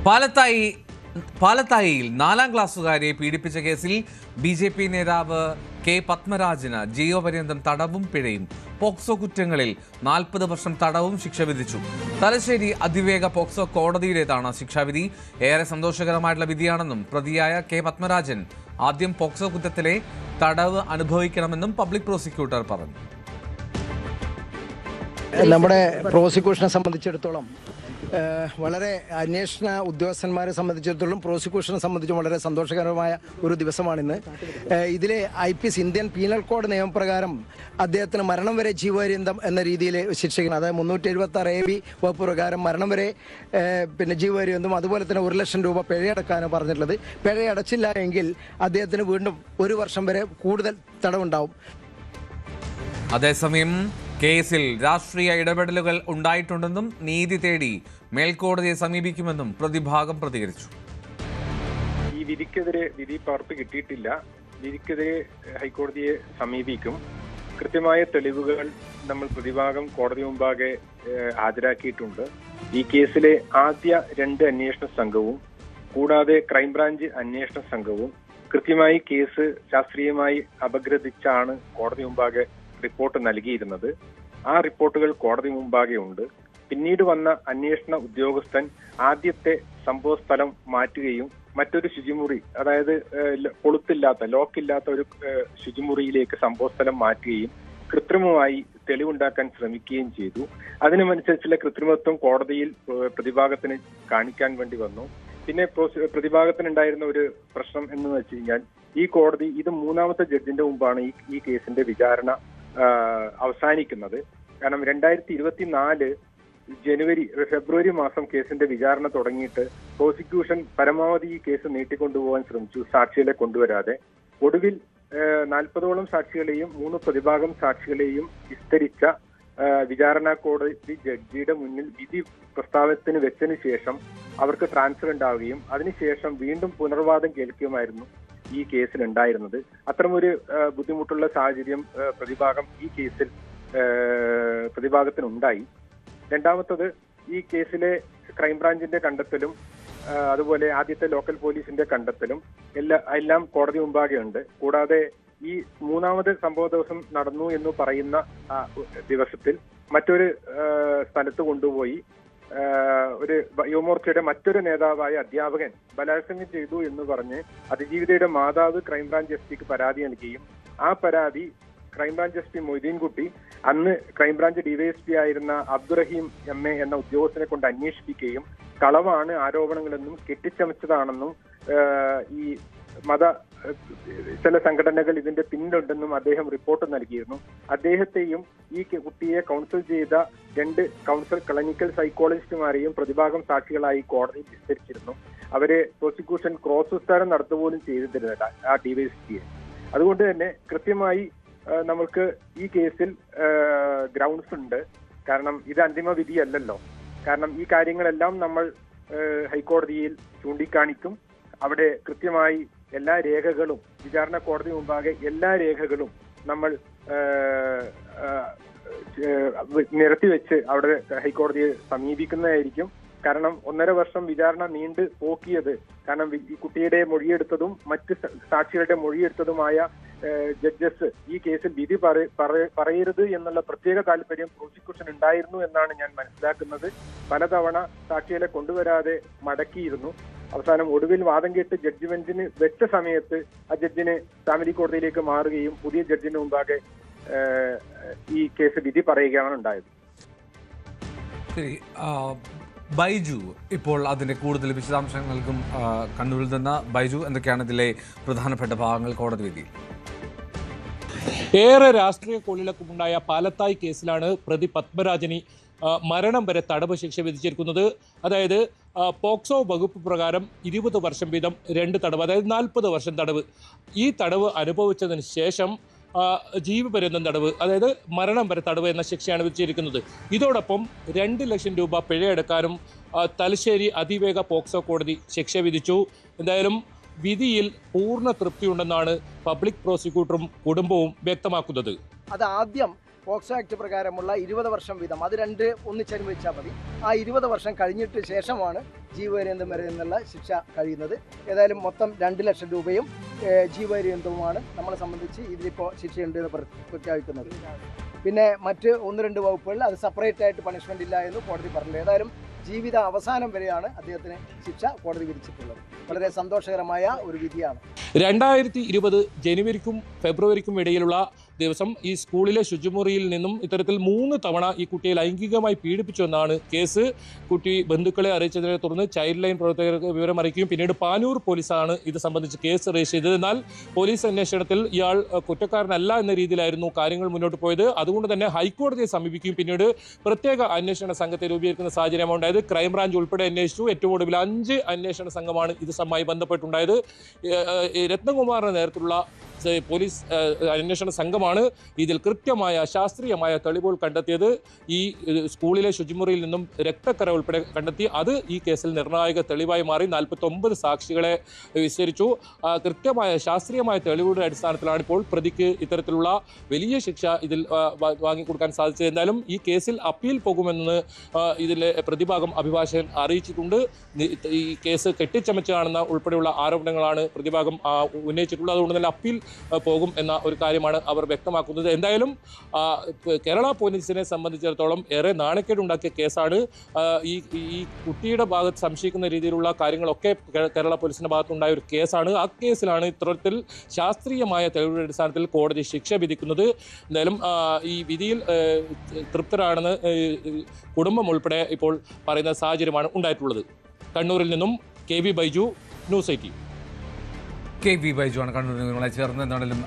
പാലത്തായിയിൽ 4ാം ക്ലാസ്സുകാരെ പീഡിപ്പിച്ച കേസിൽ BJP നേതാവ് K. പത്മരാജന് ജീവപര്യന്തം തടവും പിഴയും പോക്സോ കുറ്റങ്ങളിൽ 40 വർഷം തടവും ശിക്ഷ വിധിച്ചു. തലശ്ശേരി അതിവേഗ പോക്സോ കോടതിയിലേതാണ് ശിക്ഷാവിധി. ഏറെ സന്തോഷകരമായിട്ടുള്ള വിധിയാണെന്നും പ്രതിയായ K. പത്മരാജൻ ആദ്യം പോക്സോ കുറ്റത്തിലെ തടവ് അനുഭവിക്കണമെന്നും പബ്ലിക് പ്രോസിക്യൂട്ടർ പറഞ്ഞു. നമ്മുടെ പ്രോസിക്യൂഷനെ സംബന്ധിച്ചിടത്തോളം വളരെ അന്വേഷണ ഉദ്യോഗസ്ഥന്മാരെ സംബന്ധിച്ചിടത്തോളം പ്രോസിക്യൂഷനെ സംബന്ധിച്ചും വളരെ സന്തോഷകരമായ ഒരു ദിവസമാണിന്ന്. ഇതിലെ IPC ഇന്ത്യൻ പീനൽ കോഡ് നിയമപ്രകാരം അദ്ദേഹത്തിന് മരണം വരെ ജീവപര്യന്തം എന്ന രീതിയിൽ ശിക്ഷിക്കണം. അതായത് 376 AB വകുപ്പ് പ്രകാരം മരണം വരെ ജീവപര്യന്തം, അതുപോലെ തന്നെ 1 ലക്ഷം രൂപ പിഴയടക്കാനാണ് പറഞ്ഞിട്ടുള്ളത്. പിഴയടച്ചില്ല എങ്കിൽ അദ്ദേഹത്തിന് വീണ്ടും 1 വർഷം വരെ കൂടുതൽ തടവുണ്ടാവും. അതേസമയം കേസിൽ രാഷ്ട്രീയ ഇടപെടലുകൾ ഉണ്ടായിട്ടുണ്ടെന്നും നീതി തേടി മേൽക്കോടതിയെ സമീപിക്കുമെന്നും പ്രതിഭാഗം പ്രതികരിച്ചു. ഈ വിധിക്കെതിരെ വിധി പകർപ്പ് കിട്ടിയിട്ടില്ല. വിധിക്കെതിരെ ഹൈക്കോടതിയെ സമീപിക്കും. കൃത്യമായ തെളിവുകൾ നമ്മൾ പ്രതിഭാഗം കോടതി മുമ്പാകെ ഹാജരാക്കിയിട്ടുണ്ട്. ഈ കേസിലെ ആദ്യ 2 അന്വേഷണ സംഘവും കൂടാതെ ക്രൈംബ്രാഞ്ച് അന്വേഷണ സംഘവും കൃത്യമായി കേസ് ശാസ്ത്രീയമായി അപഗ്രഥിച്ചാണ് കോടതി മുമ്പാകെ റിപ്പോർട്ട് നൽകിയിരുന്നത്. ആ റിപ്പോർട്ടുകൾ കോടതി മുമ്പാകെ ഉണ്ട്. പിന്നീട് വന്ന അന്വേഷണ ഉദ്യോഗസ്ഥൻ ആദ്യത്തെ സംഭവ സ്ഥലം മാറ്റുകയും മറ്റൊരു ശുചിമുറി, അതായത് ലോക്കില്ലാത്ത ഒരു ശുചിമുറിയിലേക്ക് സംഭവ സ്ഥലം മാറ്റുകയും കൃത്രിമമായി തെളിവുണ്ടാക്കാൻ ശ്രമിക്കുകയും ചെയ്തു. അതിനനുസരിച്ചുള്ള കൃത്രിമത്വം കോടതിയിൽ പ്രതിഭാഗത്തിന് കാണിക്കാൻ വേണ്ടി വന്നു. പിന്നെ പ്രതിഭാഗത്തിനുണ്ടായിരുന്ന ഒരു പ്രശ്നം എന്ന് വെച്ച് കഴിഞ്ഞാൽ, ഈ കോടതി ഇത് 3ാമത്തെ ജഡ്ജിന്റെ മുമ്പാണ് ഈ കേസിന്റെ വിചാരണ അവസാനിക്കുന്നത്. കാരണം 2024 ഫെബ്രുവരി മാസം കേസിന്റെ വിചാരണ തുടങ്ങിയിട്ട് പ്രോസിക്യൂഷൻ പരമാവധി ഈ കേസ് നീട്ടിക്കൊണ്ടുപോകാൻ ശ്രമിച്ചു, സാക്ഷികളെ കൊണ്ടുവരാതെ. ഒടുവിൽ 40ഓളം സാക്ഷികളെയും 3 പ്രതിഭാഗം സാക്ഷികളെയും വിസ്തരിച്ച വിചാരണ കോടതി ജഡ്ജിയുടെ മുന്നിൽ വിധി പ്രസ്താവത്തിന് വെച്ചതിന് ശേഷം അവർക്ക് ട്രാൻസ്ഫർ ഉണ്ടാവുകയും അതിനുശേഷം വീണ്ടും പുനർവാദം കേൾക്കുകയുമായിരുന്നു ഈ കേസിൽ ഉണ്ടായിരുന്നത്. അത്തരമൊരു ബുദ്ധിമുട്ടുള്ള സാഹചര്യം ഈ കേസിൽ പ്രതിഭാഗത്തിനുണ്ടായി. രണ്ടാമത്തത്, ഈ കേസിലെ ക്രൈംബ്രാഞ്ചിന്റെ കണ്ടെത്തലും അതുപോലെ ആദ്യത്തെ ലോക്കൽ പോലീസിന്റെ കണ്ടെത്തലും എല്ലാം കോടതി മുമ്പാകെ ഉണ്ട്. കൂടാതെ ഈ 3ാമത് സംഭവ ദിവസം നടന്നു എന്ന് പറയുന്ന ദിവസത്തിൽ മറ്റൊരു സ്ഥലത്ത് കൊണ്ടുപോയി ഒരു യുവമോർച്ചയുടെ മറ്റൊരു നേതാവായ അധ്യാപകൻ ബലാത്സംഗം ചെയ്തു എന്ന് പറഞ്ഞ് അതിജീവിതയുടെ മാതാവ് ക്രൈംബ്രാഞ്ച് SP പരാതി നൽകുകയും ആ പരാതി ക്രൈംബ്രാഞ്ച് SP മൊയ്തീൻകുട്ടി അന്ന് ക്രൈംബ്രാഞ്ച് DYSP ആയിരുന്ന അബ്ദുറഹീം MA എന്ന ഉദ്യോഗസ്ഥനെ കൊണ്ട് അന്വേഷിപ്പിക്കുകയും കളവാണ് ആരോപണങ്ങളെന്നും കെട്ടിച്ചമച്ചതാണെന്നും ഈ ചില സംഘടനകൾ ഇതിന്റെ പിന്നിലുണ്ടെന്നും അദ്ദേഹം റിപ്പോർട്ട് നൽകിയിരുന്നു. അദ്ദേഹത്തെയും ഈ കുട്ടിയെ കൗൺസിൽ ചെയ്ത 2 ക്ലിനിക്കൽ സൈക്കോളജിസ്റ്റുമാരെയും പ്രതിഭാഗം സാക്ഷികളായി കോടതിയിൽ വിസ്തരിച്ചിരുന്നു. അവരെ പ്രോസിക്യൂഷൻ ക്രോസ് വിസ്താരം നടത്തുപോലും ചെയ്തിരുന്നില്ല ആ DYSPയെ. അതുകൊണ്ട് തന്നെ കൃത്യമായി നമുക്ക് ഈ കേസിൽ ഗ്രൗണ്ട്സ് ഉണ്ട്. കാരണം ഇത് അന്തിമ വിധിയല്ലല്ലോ. കാരണം ഈ കാര്യങ്ങളെല്ലാം നമ്മൾ ഹൈക്കോടതിയിൽ ചൂണ്ടിക്കാണിക്കും. അവിടെ കൃത്യമായി എല്ലാ രേഖകളും, വിചാരണ കോടതി മുമ്പാകെ എല്ലാ രേഖകളും നമ്മൾ നിരത്തിവെച്ച് അവിടെ ഹൈക്കോടതിയെ സമീപിക്കുന്നതായിരിക്കും. കാരണം 1.5 വർഷം വിചാരണ നീണ്ടു പോക്കിയത് കാരണം ഈ കുട്ടിയുടെ മൊഴിയെടുത്തതും മറ്റ് സാക്ഷികളുടെ മൊഴിയെടുത്തതുമായ ജഡ്ജസ് ഈ കേസിൽ വിധി പറയരുത് എന്നുള്ള പ്രത്യേക താല്പര്യം പ്രോസിക്യൂഷൻ ഉണ്ടായിരുന്നു എന്നാണ് ഞാൻ മനസ്സിലാക്കുന്നത്. പലതവണ സാക്ഷികളെ കൊണ്ടുവരാതെ മടക്കിയിരുന്നു. അവസാനം ഒടുവിൽ വാദം കേട്ട് ജഡ്ജ്മെന്റിന് വെച്ച സമയത്ത് ആ ജഡ്ജിന് ഫാമിലി കോടതിയിലേക്ക് മാറുകയും പുതിയ ജഡ്ജിന് മുമ്പാകെ ഈ കേസ് വിധി പറയുകയാണ് ഉണ്ടായത്. ബൈജു ഇപ്പോൾ അതിന്റെ കൂടുതൽ വിശദാംശങ്ങൾ നൽകും. കണ്ണൂരിൽ നിന്ന് ബൈജു, എന്തൊക്കെയാണ് ഇതിലെ പ്രധാനപ്പെട്ട ഭാഗങ്ങൾ കോടതി വിധി? ഏറെ രാഷ്ട്രീയ കൊള്ളിളക്കമുണ്ടായ പാലത്തായി കേസിലാണ് പ്രതി പത്മരാജന് മരണം വരെ തടവ് ശിക്ഷ വിധിച്ചിരിക്കുന്നത്. അതായത് പോക്സോ വകുപ്പ് പ്രകാരം 20 വർഷം വീതം 2 തടവ്, അതായത് 40 വർഷം തടവ്. ഈ തടവ് അനുഭവിച്ചതിന് ശേഷം ജീവപര്യന്തം തടവ്, അതായത് മരണം വരെ തടവ് എന്ന ശിക്ഷയാണ് വിധിച്ചിരിക്കുന്നത്. ഇതോടൊപ്പം 2 ലക്ഷം രൂപ പിഴയടക്കാനും തലശ്ശേരി അതിവേഗ പോക്സോ കോടതി ശിക്ഷ വിധിച്ചു. എന്തായാലും വിധിയിൽ പൂർണ്ണ തൃപ്തിയുണ്ടെന്നാണ് പബ്ലിക് പ്രോസിക്യൂട്ടറും കുടുംബവും വ്യക്തമാക്കുന്നത്. അത് ആദ്യം പോക്സോ ആക്ട് പ്രകാരമുള്ള 20 വർഷം വീതം, അത് രണ്ട് ഒന്നിച്ചനുഭവിച്ചാൽ മതി. ആ 20 വർഷം കഴിഞ്ഞിട്ട് ശേഷമാണ് ജീവപര്യന്തം വരെ എന്നുള്ള ശിക്ഷ കഴിയുന്നത്. ഏതായാലും മൊത്തം 2 ലക്ഷം രൂപയും ജീവപര്യന്തവുമാണ് നമ്മളെ സംബന്ധിച്ച് ഇതിലിപ്പോൾ ശിക്ഷയുണ്ട് എന്ന് പ്രഖ്യാപിക്കുന്നത്. പിന്നെ മറ്റ് 1-2 വകുപ്പുകളിൽ അത് സെപ്പറേറ്റ് ആയിട്ട് പണിഷ്മെന്റ് ഇല്ല എന്ന് കോടതി പറഞ്ഞിട്ടുണ്ട്. ഏതായാലും ജീവിത അവസാനം വരെയാണ് അദ്ദേഹത്തിന് ശിക്ഷ കോടതി വിധിച്ചിട്ടുള്ളത്. വളരെ സന്തോഷകരമായ ഒരു വിധിയാണ്. 2020 ജനുവരിക്കും ഫെബ്രുവരിക്കും ഇടയിലുള്ള ദിവസം ഈ സ്കൂളിലെ ശുചിമുറിയിൽ നിന്നും ഇത്തരത്തിൽ 3 തവണ ഈ കുട്ടിയെ ലൈംഗികമായി പീഡിപ്പിച്ചു എന്നാണ് കേസ്. കുട്ടി ബന്ധുക്കളെ അറിയിച്ചതിനെ തുടർന്ന് ചൈൽഡ് ലൈൻ പ്രവർത്തകർക്ക് വിവരം അറിയിക്കുകയും പിന്നീട് പാനൂർ പോലീസാണ് ഇത് സംബന്ധിച്ച് കേസ് രജിസ്റ്റർ ചെയ്തത്. എന്നാൽ പോലീസ് അന്വേഷണത്തിൽ ഇയാൾ കുറ്റക്കാരനല്ല എന്ന രീതിയിലായിരുന്നു കാര്യങ്ങൾ മുന്നോട്ട് പോയത്. അതുകൊണ്ട് തന്നെ ഹൈക്കോടതിയെ സമീപിക്കുകയും പിന്നീട് പ്രത്യേക അന്വേഷണ സംഘത്തെ രൂപീകരിക്കുന്ന സാഹചര്യമാണ് ഉണ്ടായത്. ക്രൈംബ്രാഞ്ച് ഉൾപ്പെടെ അന്വേഷിച്ചു. ഏറ്റവും ഒടുവിൽ 5 അന്വേഷണ സംഘമാണ് ഇതുമായി ബന്ധപ്പെട്ടുണ്ടായത്. രത്നകുമാറിന്റെ നേതൃത്വത്തിലുള്ള പോലീസ് അന്വേഷണ സംഘമാണ് ഇതിൽ കൃത്യമായ ശാസ്ത്രീയമായ തെളിവുകൾ കണ്ടെത്തിയത്. ഈ സ്കൂളിലെ ശുചിമുറിയിൽ നിന്നും രക്തക്കര ഉൾപ്പെടെ കണ്ടെത്തി. അത് ഈ കേസിൽ നിർണായക തെളിവായി മാറി. 49 സാക്ഷികളെ വിസ്തരിച്ചു. കൃത്യമായ ശാസ്ത്രീയമായ തെളിവുകളുടെ അടിസ്ഥാനത്തിലാണ് ഇപ്പോൾ പ്രതിക്ക് ഇത്തരത്തിലുള്ള വലിയ ശിക്ഷ ഇതിൽ വാങ്ങിക്കൊടുക്കാൻ സാധിച്ചത്. എന്തായാലും ഈ കേസിൽ അപ്പീൽ പോകുമെന്ന് ഇതിലെ പ്രതിഭാഗം അഭിഭാഷകൻ അറിയിച്ചിട്ടുണ്ട്. ഈ കേസ് കെട്ടിച്ചമച്ചാണെന്ന ഉൾപ്പെടെയുള്ള ആരോപണങ്ങളാണ് പ്രതിഭാഗം ഉന്നയിച്ചിട്ടുള്ളത്. അതുകൊണ്ട് തന്നെ അപ്പീൽ പോകും എന്ന ഒരു കാര്യമാണ് അവർ വ്യക്തമാക്കുന്നത്. എന്തായാലും കേരള പോലീസിനെ സംബന്ധിച്ചിടത്തോളം ഏറെ നാണക്കേടുണ്ടാക്കിയ കേസാണ്. ഈ കുട്ടിയുടെ ഭാഗത്ത് സംശയിക്കുന്ന രീതിയിലുള്ള കാര്യങ്ങളൊക്കെ കേരള പോലീസിന്റെ ഭാഗത്തുണ്ടായ ഒരു കേസാണ്. ആ കേസിലാണ് ഇത്തരത്തിൽ ശാസ്ത്രീയമായ തെളിവുകളുടെ അടിസ്ഥാനത്തിൽ കോടതി ശിക്ഷ വിധിക്കുന്നത്. എന്തായാലും ഈ വിധിയിൽ തൃപ്തരാണെന്ന് കുടുംബം ഉൾപ്പെടെ ഇപ്പോൾ പറയുന്ന സാഹചര്യമാണ് ഉണ്ടായിട്ടുള്ളത്. കണ്ണൂരിൽ നിന്നും KV Baiju, news 18. KV Baiju ആണ് കണ്ണൂരിൽ നിങ്ങളെ ചേർന്ന്. എന്താണെങ്കിലും